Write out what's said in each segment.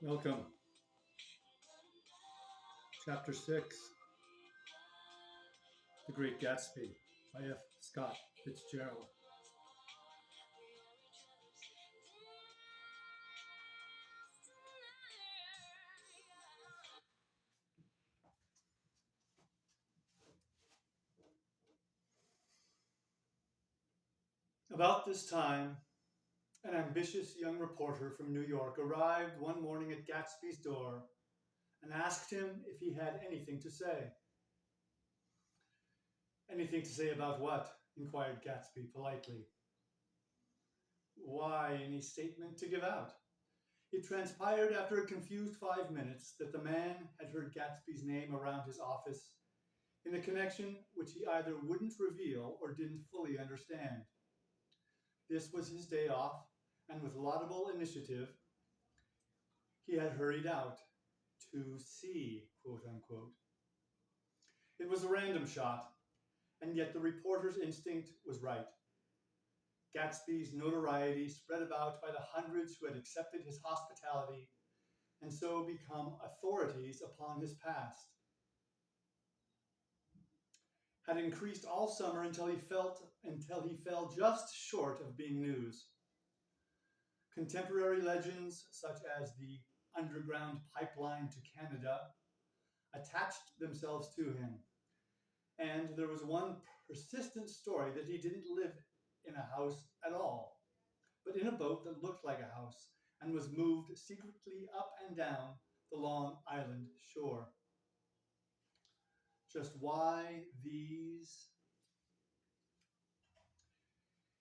Welcome. Chapter 6 The Great Gatsby by F. Scott Fitzgerald. About this time, an ambitious young reporter from New York arrived one morning at Gatsby's door and asked him if he had anything to say. Anything to say about what? Inquired Gatsby politely. Why, any statement to give out? It transpired after a confused 5 minutes that the man had heard Gatsby's name around his office in a connection which he either wouldn't reveal or didn't fully understand. This was his day off, and with laudable initiative, he had hurried out to see, quote unquote. It was a random shot, and yet the reporter's instinct was right. Gatsby's notoriety spread about by the hundreds who had accepted his hospitality and so become authorities upon his past, had increased all summer until he fell just short of being news. Contemporary legends such as the underground pipeline to Canada attached themselves to him, and there was one persistent story that he didn't live in a house at all, but in a boat that looked like a house and was moved secretly up and down the Long Island shore. Just why these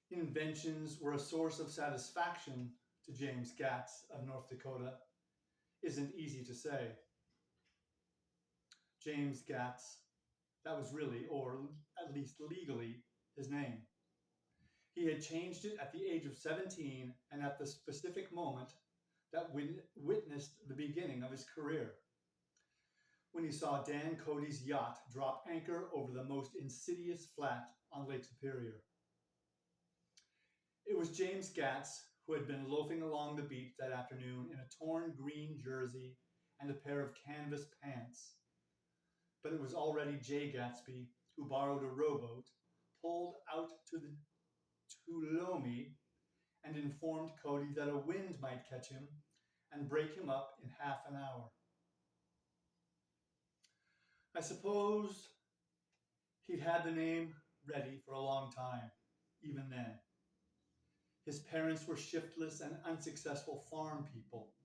inventions were a source of satisfaction to James Gatz of North Dakota isn't easy to say. James Gatz, that was really, or at least legally, his name. He had changed it at the age of 17 and at the specific moment that witnessed the beginning of his career, when he saw Dan Cody's yacht drop anchor over the most insidious flat on Lake Superior. It was James Gatz who had been loafing along the beach that afternoon in a torn green jersey and a pair of canvas pants. But it was already Jay Gatsby who borrowed a rowboat, pulled out to the Tuolumne, and informed Cody that a wind might catch him and break him up in half an hour. I suppose he'd had the name ready for a long time, even then. His parents were shiftless and unsuccessful farm people.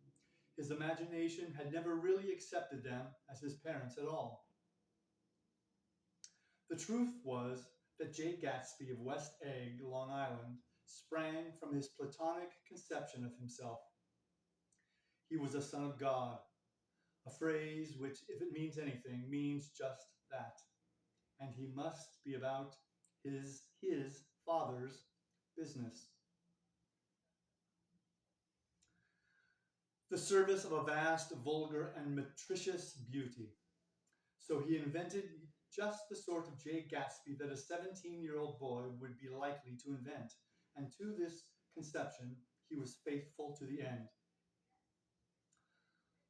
His imagination had never really accepted them as his parents at all. The truth was that Jay Gatsby of West Egg, Long Island, sprang from his platonic conception of himself. He was a son of God, a phrase which, if it means anything, means just that. And he must be about his father's business. The service of a vast, vulgar, and meretricious beauty. So he invented just the sort of Jay Gatsby that a 17-year-old boy would be likely to invent, and to this conception he was faithful to the end.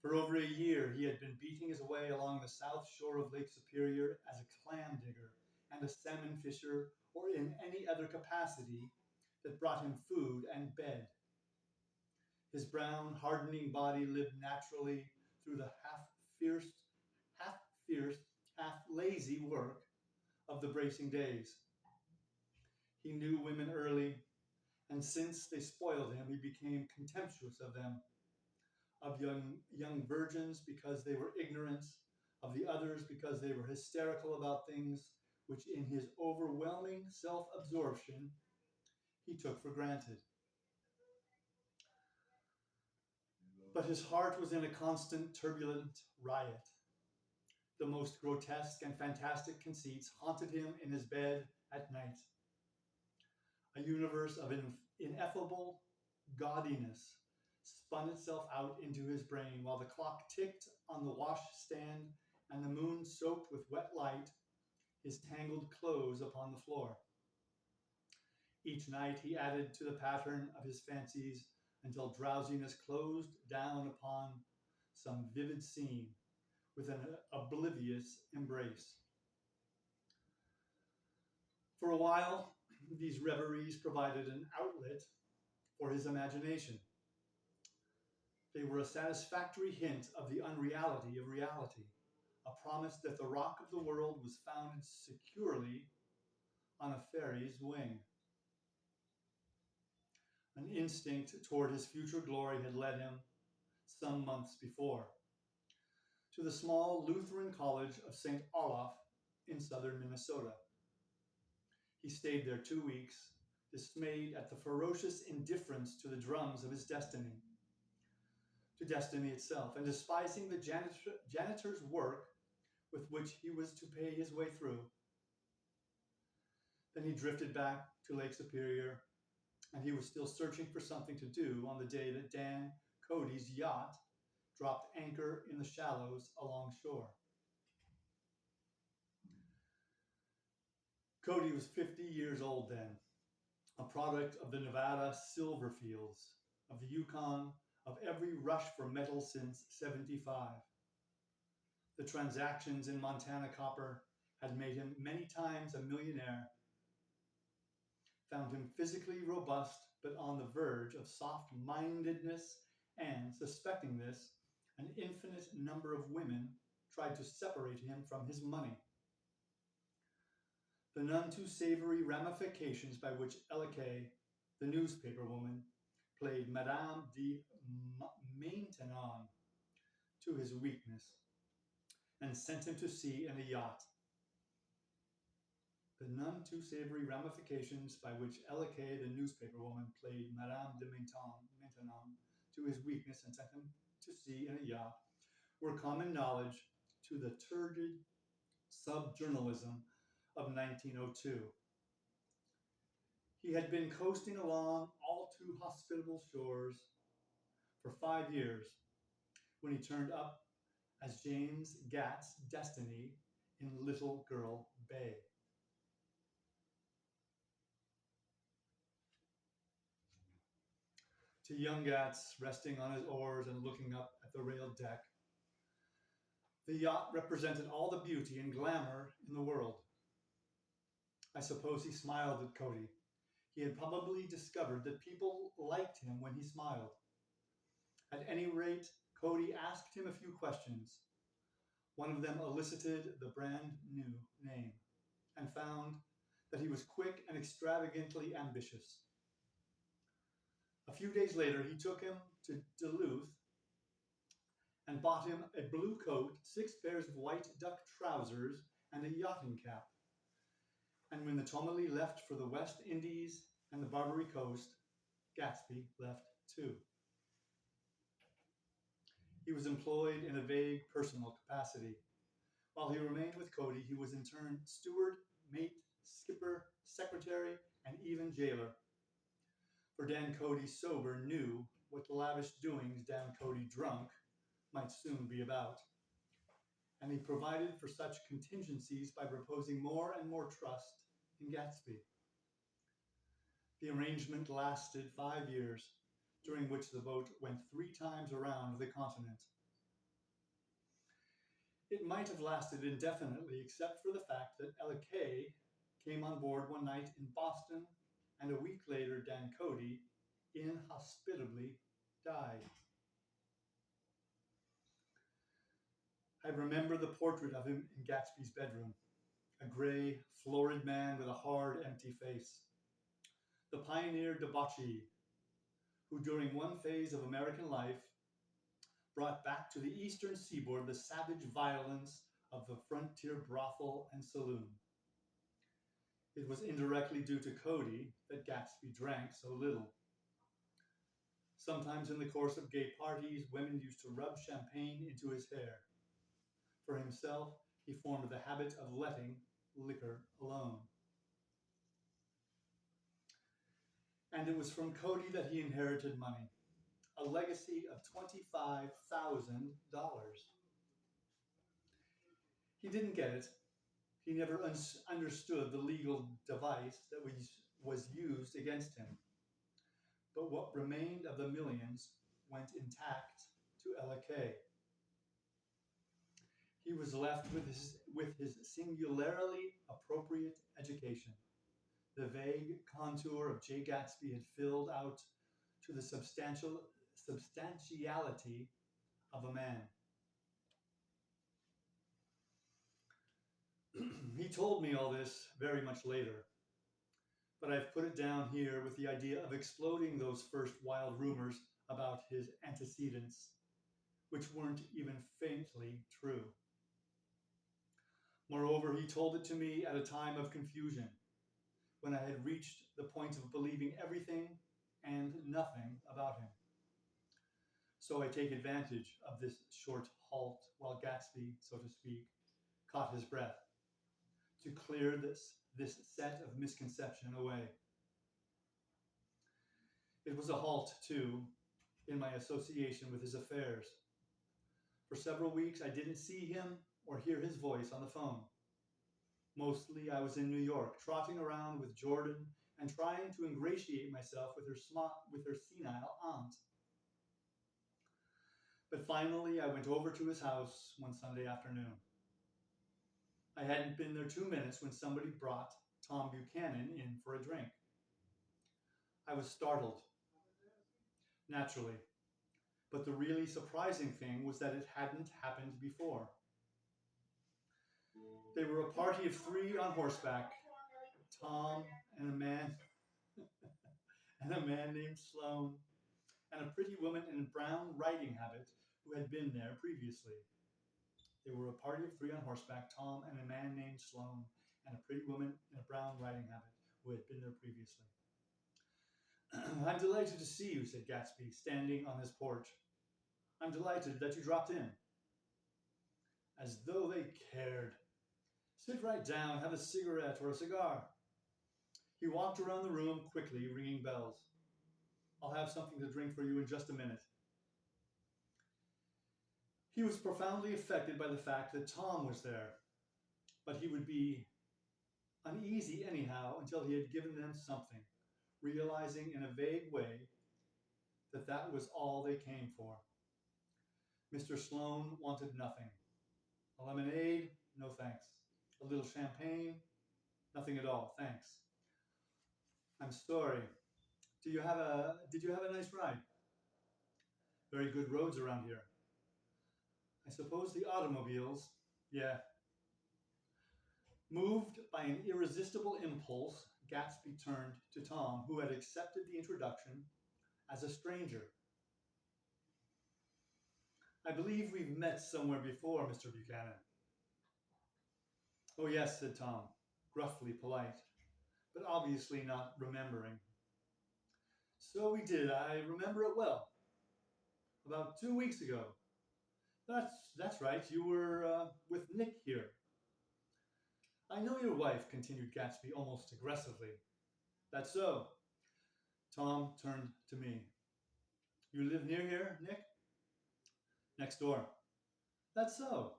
For over a year he had been beating his way along the south shore of Lake Superior as a clam digger and a salmon fisher, or in any other capacity that brought him food and bed. His brown, hardening body lived naturally through the half-fierce, half-lazy work of the bracing days. He knew women early, and since they spoiled him, he became contemptuous of them, of young virgins because they were ignorant, of the others because they were hysterical about things which in his overwhelming self-absorption he took for granted. But his heart was in a constant turbulent riot. The most grotesque and fantastic conceits haunted him in his bed at night. A universe of ineffable gaudiness spun itself out into his brain while the clock ticked on the washstand and the moon soaked with wet light his tangled clothes upon the floor. Each night he added to the pattern of his fancies until drowsiness closed down upon some vivid scene with an oblivious embrace. For a while, these reveries provided an outlet for his imagination. They were a satisfactory hint of the unreality of reality, a promise that the rock of the world was found securely on a fairy's wing. An instinct toward his future glory had led him, some months before, to the small Lutheran College of St. Olaf in southern Minnesota. He stayed there 2 weeks, dismayed at the ferocious indifference to the drums of his destiny, to destiny itself, and despising the janitor's work with which he was to pay his way through. Then he drifted back to Lake Superior, and he was still searching for something to do on the day that Dan Cody's yacht dropped anchor in the shallows along shore. Cody was 50 years old then, a product of the Nevada silver fields, of the Yukon, of every rush for metal since '75. The transactions in Montana copper had made him many times a millionaire, found him physically robust but on the verge of soft-mindedness, and, suspecting this, an infinite number of women tried to separate him from his money. The none too savory ramifications by which Ella Kay, the newspaper woman, played Madame de Maintenon to his weakness and sent him to sea in a yacht. The none too savory ramifications by which Ella Kay, the newspaper woman, played Madame de Maintenon to his weakness and sent him to sea in a yacht were common knowledge to the turgid sub-journalism of 1902. He had been coasting along all too hospitable shores for 5 years when he turned up as James Gat's destiny in Little Girl Bay. To young Gats, resting on his oars and looking up at the railed deck, the yacht represented all the beauty and glamour in the world. I suppose he smiled at Cody. He had probably discovered that people liked him when he smiled. At any rate, Cody asked him a few questions. One of them elicited the brand new name and found that he was quick and extravagantly ambitious. A few days later, he took him to Duluth and bought him a blue coat, 6 pairs of white duck trousers, and a yachting cap. And when the Tourmaline left for the West Indies and the Barbary Coast, Gatsby left too. He was employed in a vague personal capacity. While he remained with Cody, he was in turn steward, mate, skipper, secretary, and even jailer. For Dan Cody sober knew what lavish doings Dan Cody drunk might soon be about. And he provided for such contingencies by reposing more and more trust in Gatsby. The arrangement lasted 5 years, during which the boat went 3 times around the continent. It might have lasted indefinitely, except for the fact that Ella Kay came on board one night in Boston, and a week later Dan Cody inhospitably died. I remember the portrait of him in Gatsby's bedroom, a gray, florid man with a hard, empty face. The pioneer debauchee, who during one phase of American life brought back to the eastern seaboard the savage violence of the frontier brothel and saloon. It was indirectly due to Cody that Gatsby drank so little. Sometimes in the course of gay parties, women used to rub champagne into his hair. For himself, he formed the habit of letting liquor alone. And it was from Cody that he inherited money, a legacy of $25,000. He didn't get it. He never understood the legal device that was used against him. But what remained of the millions went intact to Ella Kay. He was left with his singularly appropriate education. The vague contour of J. Gatsby had filled out to the substantiality of a man. He told me all this very much later, but I've put it down here with the idea of exploding those first wild rumors about his antecedents, which weren't even faintly true. Moreover, he told it to me at a time of confusion, when I had reached the point of believing everything and nothing about him. So I take advantage of this short halt while Gatsby, so to speak, caught his breath, to clear this set of misconception away. It was a halt, too, in my association with his affairs. For several weeks, I didn't see him or hear his voice on the phone. Mostly, I was in New York, trotting around with Jordan and trying to ingratiate myself with her senile aunt. But finally, I went over to his house one Sunday afternoon. I hadn't been there 2 minutes when somebody brought Tom Buchanan in for a drink. I was startled, naturally, but the really surprising thing was that it hadn't happened before. They were a party of three on horseback, Tom and a man named Sloane, and a pretty woman in a brown riding habit who had been there previously. They were a party of three on horseback, Tom and a man named Sloane, and a pretty woman in a brown riding habit who had been there previously. I'm delighted to see you, said Gatsby, standing on his porch. I'm delighted that you dropped in. As though they cared. Sit right down, have a cigarette or a cigar. He walked around the room quickly, ringing bells. I'll have something to drink for you in just a minute. He was profoundly affected by the fact that Tom was there, but he would be uneasy anyhow until he had given them something, realizing in a vague way that that was all they came for. Mr. Sloane wanted nothing. A lemonade? No thanks. A little champagne? Nothing at all, thanks. I'm sorry. Did you have a nice ride? Very good roads around here. I suppose the automobiles, yeah. Moved by an irresistible impulse, Gatsby turned to Tom, who had accepted the introduction as a stranger. I believe we've met somewhere before, Mr. Buchanan. Oh, yes, said Tom, gruffly polite, but obviously not remembering. So we did. I remember it well. About 2 weeks ago. That's right. You were with Nick here. I know your wife, continued Gatsby almost aggressively. That's so. Tom turned to me. You live near here, Nick? Next door. That's so.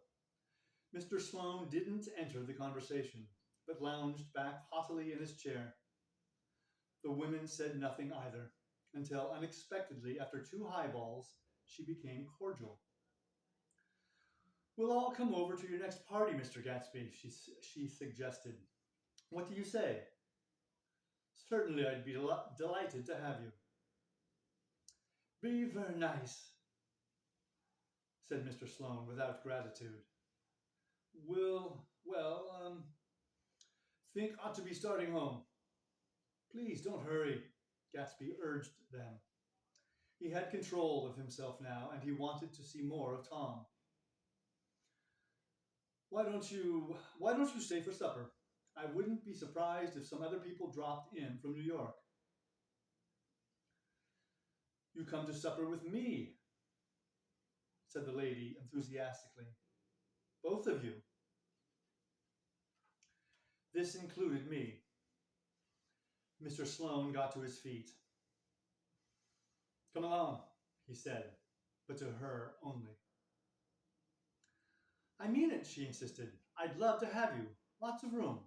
Mr. Sloane didn't enter the conversation, but lounged back haughtily in his chair. The women said nothing either, until unexpectedly, after 2 highballs, she became cordial. We'll all come over to your next party, Mr. Gatsby, she suggested. What do you say? Certainly, I'd be delighted to have you. Be very nice, said Mr. Sloane without gratitude. Think ought to be starting home. Please don't hurry, Gatsby urged them. He had control of himself now, and he wanted to see more of Tom. Why don't you stay for supper? I wouldn't be surprised if some other people dropped in from New York. You come to supper with me, said the lady enthusiastically. Both of you. This included me. Mr. Sloane got to his feet. Come along, he said, but to her only. I mean it, she insisted. I'd love to have you. Lots of room.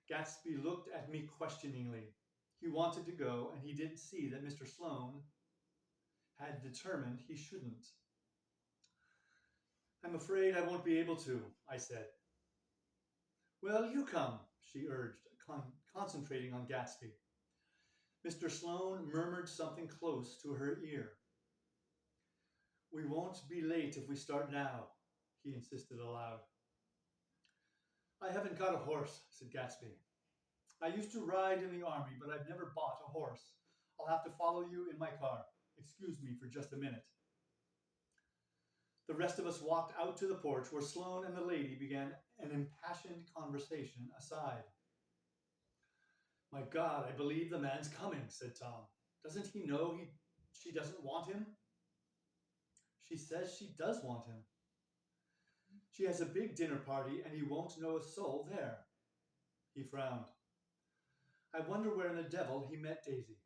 Gatsby looked at me questioningly. He wanted to go, and he didn't see that Mr. Sloane had determined he shouldn't. I'm afraid I won't be able to, I said. Well, you come, she urged, concentrating on Gatsby. Mr. Sloane murmured something close to her ear. We won't be late if we start now, he insisted aloud. I haven't got a horse, said Gatsby. I used to ride in the army, but I've never bought a horse. I'll have to follow you in my car. Excuse me for just a minute. The rest of us walked out to the porch where Sloane and the lady began an impassioned conversation aside. My God, I believe the man's coming, said Tom. Doesn't he know she doesn't want him? She says she does want him. She has a big dinner party and he won't know a soul there. He frowned. I wonder where in the devil he met Daisy.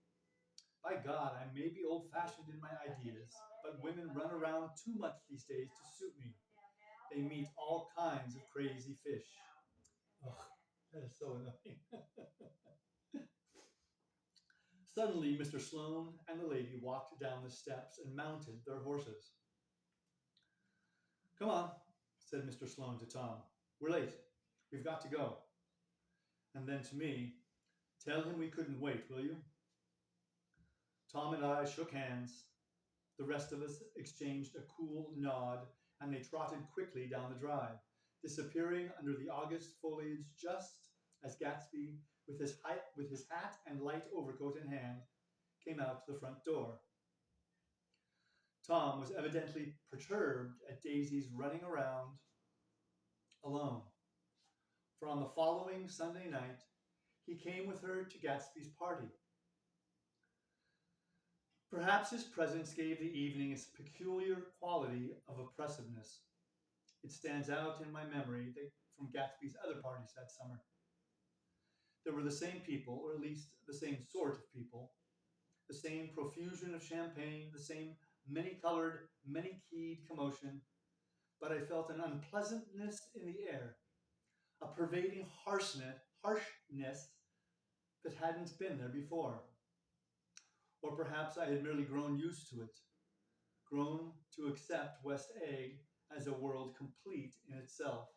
By God, I may be old-fashioned in my ideas, but women run around too much these days to suit me. They meet all kinds of crazy fish. Ugh, that is so annoying. Suddenly, Mr. Sloane and the lady walked down the steps and mounted their horses. Come on, said Mr. Sloane to Tom. We're late. We've got to go. And then to me, tell him we couldn't wait, will you? Tom and I shook hands. The rest of us exchanged a cool nod, and they trotted quickly down the drive, disappearing under the August foliage just as Gatsby, with his hat and light overcoat in hand, came out the front door. Tom was evidently perturbed at Daisy's running around alone, for on the following Sunday night, he came with her to Gatsby's party. Perhaps his presence gave the evening its peculiar quality of oppressiveness. It stands out in my memory from Gatsby's other parties that summer. There were the same people, or at least the same sort of people, the same profusion of champagne, the same many-colored, many-keyed commotion, but I felt an unpleasantness in the air, a pervading harshness that hadn't been there before. Or perhaps I had merely grown used to it, grown to accept West Egg as a world complete in itself,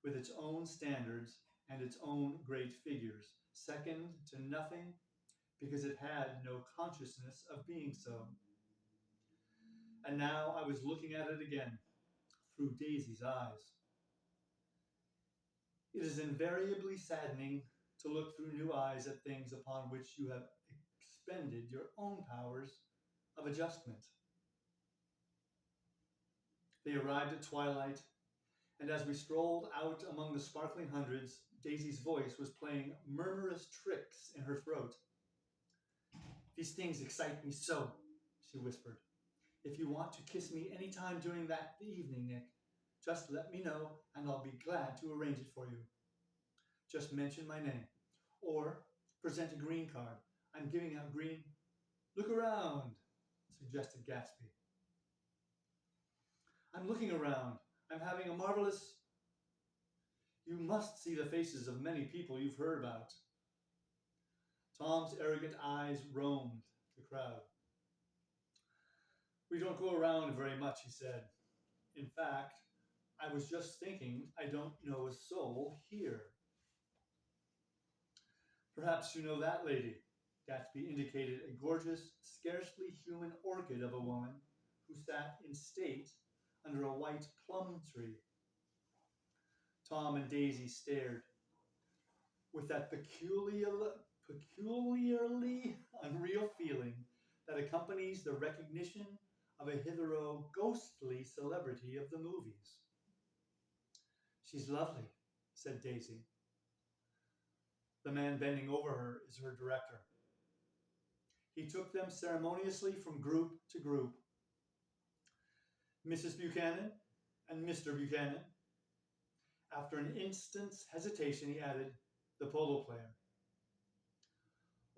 with its own standards and its own great figures, second to nothing because it had no consciousness of being so. And now I was looking at it again, through Daisy's eyes. It is invariably saddening to look through new eyes at things upon which you have expended your own powers of adjustment. They arrived at twilight, and as we strolled out among the sparkling hundreds, Daisy's voice was playing murmurous tricks in her throat. These things excite me so, she whispered. If you want to kiss me any time during the evening, Nick, just let me know and I'll be glad to arrange it for you. Just mention my name. Or present a green card. I'm giving out green. Look around, suggested Gatsby. I'm looking around. I'm having a marvelous... You must see the faces of many people you've heard about. Tom's arrogant eyes roamed the crowd. We don't go around very much, he said. In fact, I was just thinking I don't know a soul here. Perhaps you know that lady. Gatsby indicated a gorgeous, scarcely human orchid of a woman who sat in state under a white plum tree. Tom and Daisy stared with that peculiarly unreal feeling that accompanies the recognition of a hitherto ghostly celebrity of the movies. She's lovely, said Daisy. The man bending over her is her director. He took them ceremoniously from group to group. Mrs. Buchanan and Mr. Buchanan. After an instant's hesitation, he added, the polo player.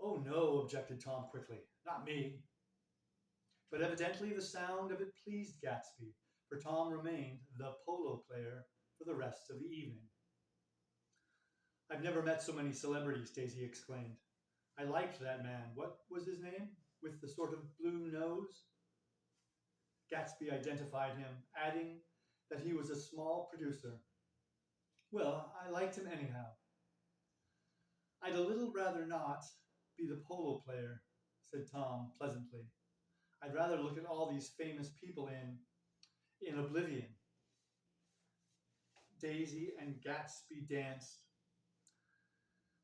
Oh no, objected Tom quickly. Not me. But evidently the sound of it pleased Gatsby, for Tom remained the polo player for the rest of the evening. I've never met so many celebrities, Daisy exclaimed. I liked that man. What was his name? With the sort of blue nose? Gatsby identified him, adding that he was a small producer. Well, I liked him anyhow. I'd a little rather not be the polo player, said Tom pleasantly. I'd rather look at all these famous people in oblivion. Daisy and Gatsby danced.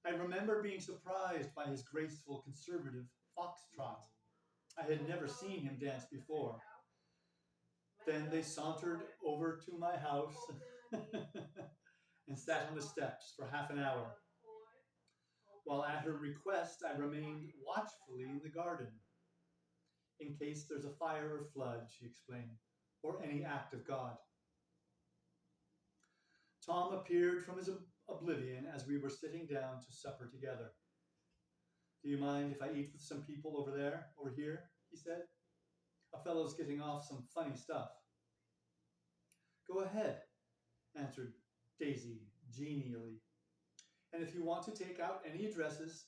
I remember being surprised by his graceful conservative foxtrot. I had never seen him dance before. Then they sauntered over to my house and sat on the steps for half an hour, while at her request I remained watchfully in the garden. In case there's a fire or flood, she explained, or any act of God. Tom appeared from his oblivion as we were sitting down to supper together. Do you mind if I eat with some people over here? He said. A fellow's getting off some funny stuff. Go ahead, answered Daisy genially. And if you want to take out any addresses,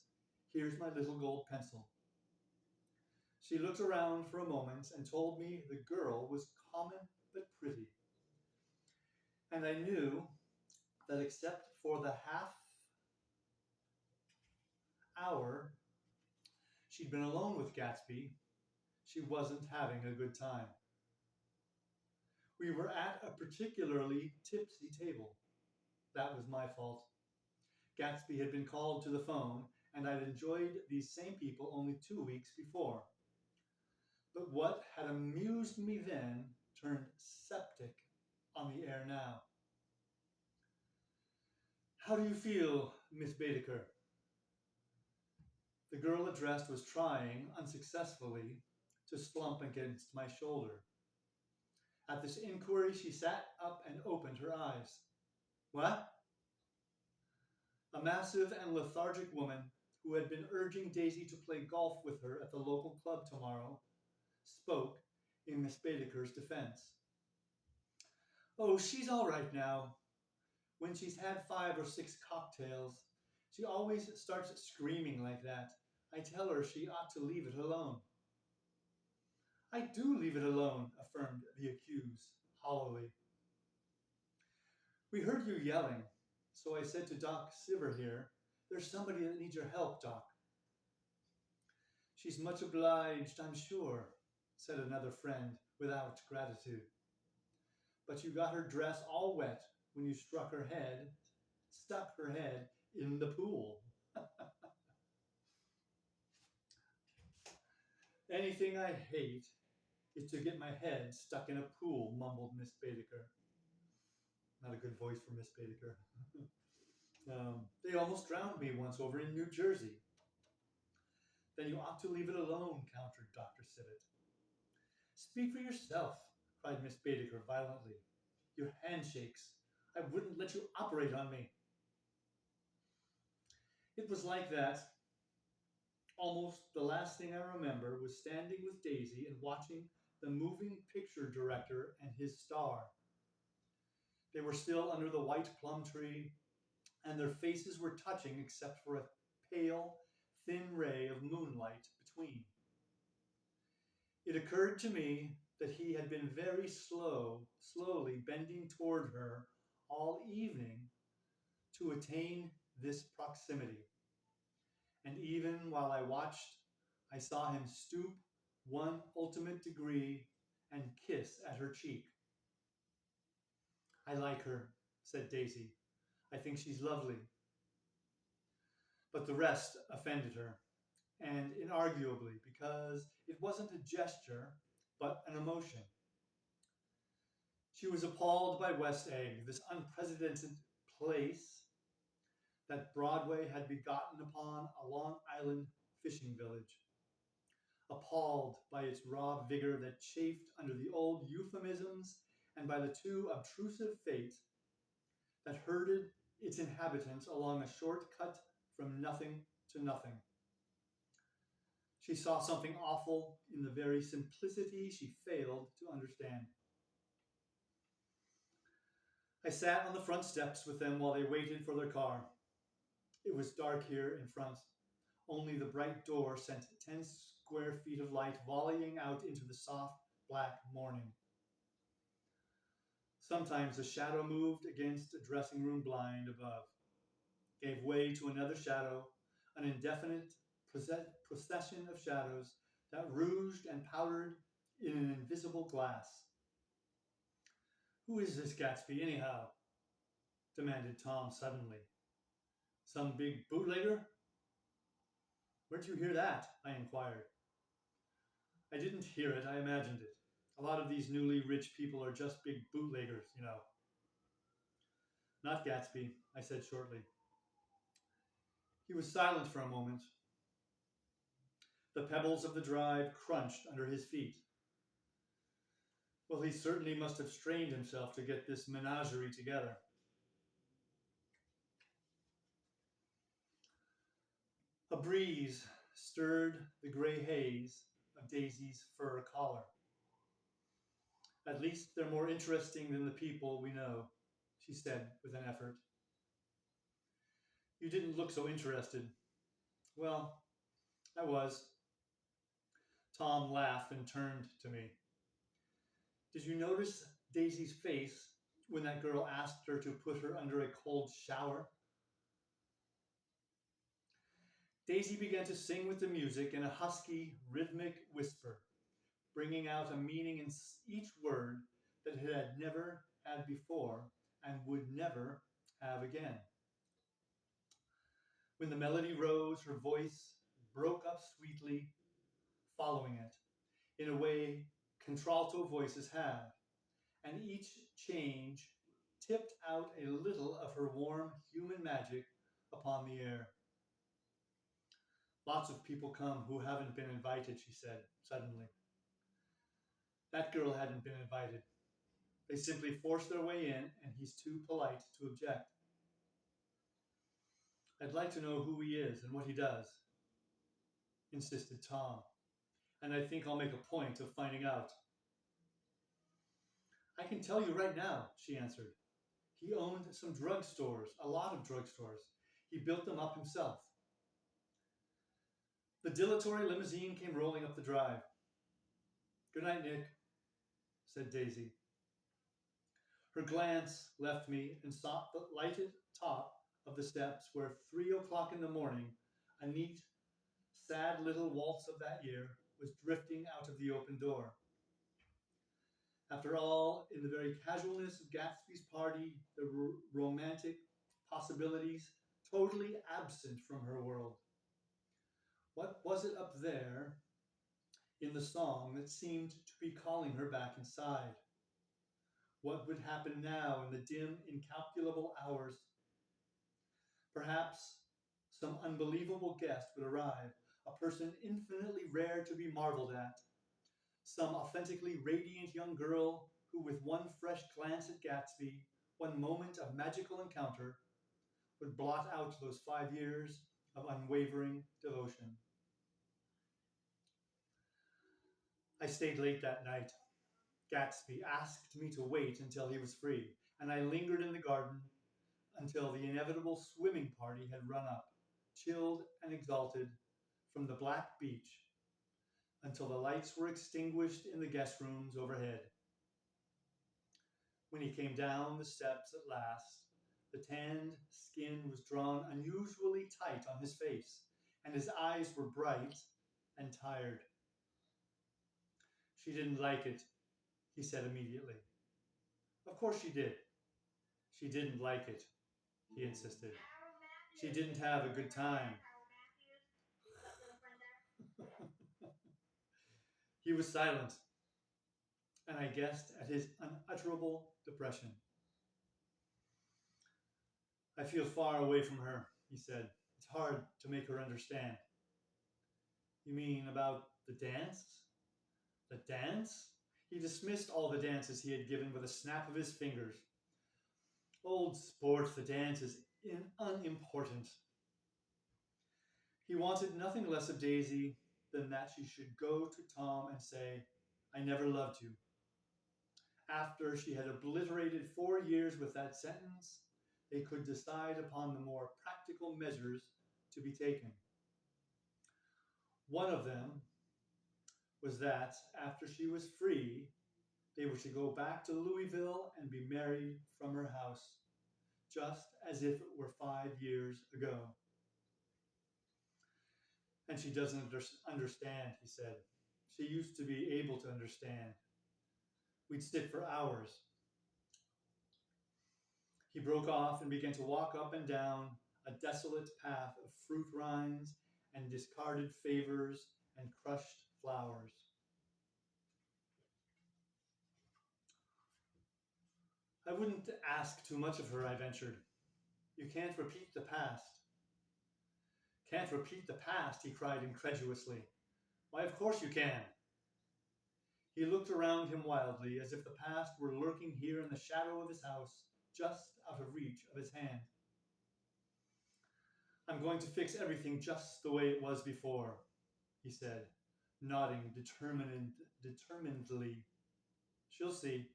here's my little gold pencil. She looked around for a moment and told me the girl was common but pretty. And I knew that except for the half hour she'd been alone with Gatsby, she wasn't having a good time. We were at a particularly tipsy table. That was my fault. Gatsby had been called to the phone, and I'd enjoyed these same people only 2 weeks before. But what had amused me then turned septic on the air now. How do you feel, Miss Baedeker? The girl addressed was trying, unsuccessfully, to slump against my shoulder. At this inquiry, she sat up and opened her eyes. What? A massive and lethargic woman who had been urging Daisy to play golf with her at the local club tomorrow spoke in Miss Baedeker's defense. Oh, she's all right now. When she's had 5 or 6 cocktails, she always starts screaming like that. I tell her she ought to leave it alone. I do leave it alone, affirmed the accused hollowly. We heard you yelling, so I said to Doc Siver here, there's somebody that needs your help, Doc. She's much obliged, I'm sure, said another friend without gratitude. But you got her dress all wet when you stuck her head in the pool. Anything I hate is to get my head stuck in a pool, mumbled Miss Baedeker. Not a good voice for Miss Baedeker. They almost drowned me once over in New Jersey. Then you ought to leave it alone, countered Dr. Sivet. Speak for yourself, cried Miss Baedeker violently. Your handshakes. I wouldn't let you operate on me. It was like that. Almost the last thing I remember was standing with Daisy and watching the moving picture director and his star. They were still under the white plum tree, and their faces were touching except for a pale, thin ray of moonlight between. It occurred to me that he had been very slowly bending toward her all evening to attain this proximity. And even while I watched, I saw him stoop one ultimate degree and kiss at her cheek. I like her, said Daisy. I think she's lovely. But the rest offended her, and inarguably, because it wasn't a gesture, but an emotion. She was appalled by West Egg, this unprecedented place that Broadway had begotten upon a Long Island fishing village. Appalled by its raw vigor that chafed under the old euphemisms and by the too obtrusive fate that herded its inhabitants along a short cut from nothing to nothing. She saw something awful in the very simplicity she failed to understand. I sat on the front steps with them while they waited for their car. It was dark here in front. Only the bright door sent 10 square feet of light volleying out into the soft black morning. Sometimes a shadow moved against a dressing room blind above, gave way to another shadow, an indefinite procession of shadows that rouged and powdered in an invisible glass. Who is this Gatsby, anyhow? Demanded Tom suddenly. Some big bootlegger? Where'd you hear that? I inquired. I didn't hear it, I imagined it. A lot of these newly rich people are just big bootleggers, you know. Not Gatsby, I said shortly. He was silent for a moment. The pebbles of the drive crunched under his feet. Well, he certainly must have strained himself to get this menagerie together. A breeze stirred the gray haze of Daisy's fur collar. At least they're more interesting than the people we know, she said with an effort. You didn't look so interested. Well, I was. Tom laughed and turned to me. Did you notice Daisy's face when that girl asked her to put her under a cold shower? Daisy began to sing with the music in a husky, rhythmic whisper, bringing out a meaning in each word that it had never had before and would never have again. When the melody rose, her voice broke up sweetly, following it, in a way contralto voices have, and each change tipped out a little of her warm human magic upon the air. Lots of people come who haven't been invited, she said suddenly. That girl hadn't been invited. They simply force their way in, and he's too polite to object. I'd like to know who he is and what he does, insisted Tom, and I think I'll make a point of finding out. I can tell you right now, she answered. He owned some drugstores, a lot of drugstores. He built them up himself. The dilatory limousine came rolling up the drive. Good night, Nick, said Daisy. Her glance left me and sought the lighted top of the steps where 3 o'clock in the morning, a neat, sad little waltz of that year, was drifting out of the open door. After all, in the very casualness of Gatsby's party, the romantic possibilities totally absent from her world. What was it up there in the song that seemed to be calling her back inside? What would happen now in the dim, incalculable hours? Perhaps some unbelievable guest would arrive, a person infinitely rare to be marveled at, some authentically radiant young girl who, with one fresh glance at Gatsby, one moment of magical encounter, would blot out those 5 years of unwavering devotion. I stayed late that night. Gatsby asked me to wait until he was free, and I lingered in the garden until the inevitable swimming party had run up, chilled and exalted, from the black beach, until the lights were extinguished in the guest rooms overhead. When he came down the steps at last, the tanned skin was drawn unusually tight on his face, and his eyes were bright and tired. She didn't like it, he said immediately. Of course she did. She didn't like it, he insisted. She didn't have a good time. He was silent, and I guessed at his unutterable depression. I feel far away from her, he said. It's hard to make her understand. You mean about the dance? The dance? He dismissed all the dances he had given with a snap of his fingers. Old sport, the dance is unimportant. He wanted nothing less of Daisy than that she should go to Tom and say, I never loved you. After she had obliterated 4 years with that sentence, they could decide upon the more practical measures to be taken. One of them was that after she was free, They were to go back to Louisville and be married from her house, just as if it were 5 years ago. And she doesn't understand, he said. She used to be able to understand. We'd sit for hours. He broke off and began to walk up and down a desolate path of fruit rinds and discarded favors and crushed flowers. I wouldn't ask too much of her, I ventured. You can't repeat the past. Can't repeat the past, he cried incredulously. Why, of course you can. He looked around him wildly, as if the past were lurking here in the shadow of his house, just out of reach of his hand. I'm going to fix everything just the way it was before, he said, nodding determinedly. She'll see.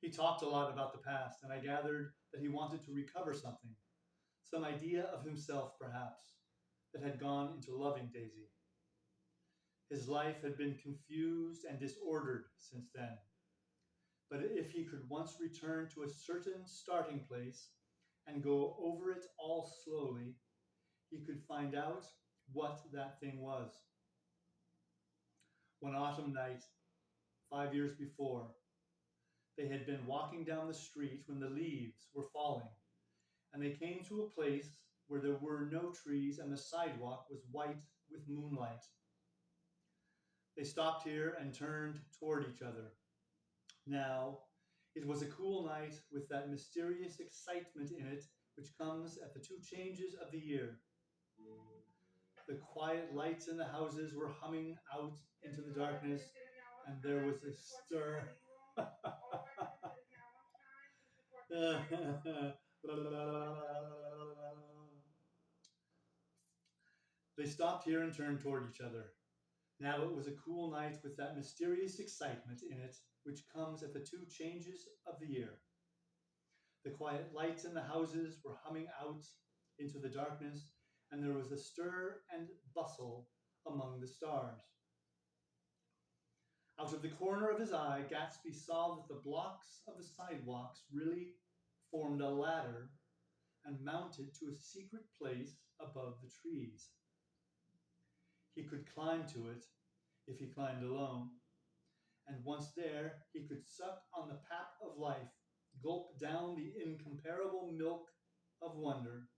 He talked a lot about the past, and I gathered that he wanted to recover something, some idea of himself, perhaps, that had gone into loving Daisy. His life had been confused and disordered since then. But if he could once return to a certain starting place and go over it all slowly, he could find out what that thing was. One autumn night, 5 years before, they had been walking down the street when the leaves were falling, and they came to a place where there were no trees and the sidewalk was white with moonlight. They stopped here and turned toward each other. Now, it was a cool night with that mysterious excitement in it which comes at the two changes of the year. The quiet lights in the houses were humming out into the darkness, and there was a stir. They stopped here and turned toward each other. Now it was a cool night with that mysterious excitement in it which comes at the two changes of the year. The quiet lights in the houses were humming out into the darkness, and there was a stir and bustle among the stars. Out of the corner of his eye, Gatsby saw that the blocks of the sidewalks really formed a ladder and mounted to a secret place above the trees. He could climb to it if he climbed alone, and once there, he could suck on the pap of life, gulp down the incomparable milk of wonder.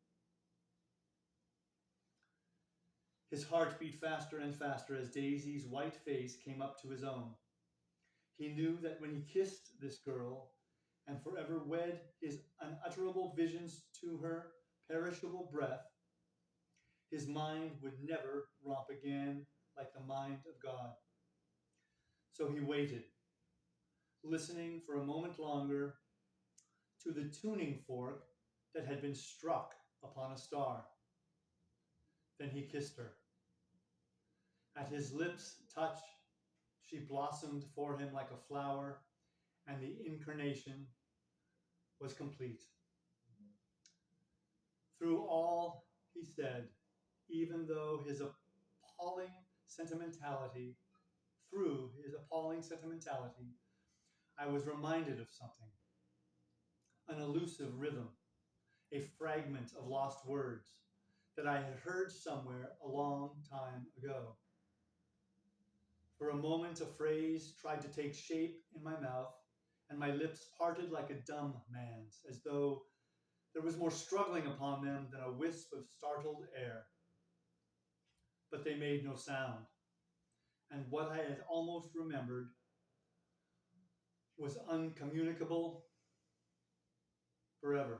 His heart beat faster and faster as Daisy's white face came up to his own. He knew that when he kissed this girl and forever wed his unutterable visions to her perishable breath, his mind would never romp again like the mind of God. So he waited, listening for a moment longer to the tuning fork that had been struck upon a star. Then he kissed her. At his lips' touch, she blossomed for him like a flower, and the incarnation was complete. Through all, he said, even though his appalling sentimentality, through his appalling sentimentality, I was reminded of something. An elusive rhythm, a fragment of lost words that I had heard somewhere a long time ago. For a moment, a phrase tried to take shape in my mouth, and my lips parted like a dumb man's, as though there was more struggling upon them than a wisp of startled air. But they made no sound, and what I had almost remembered was uncommunicable forever.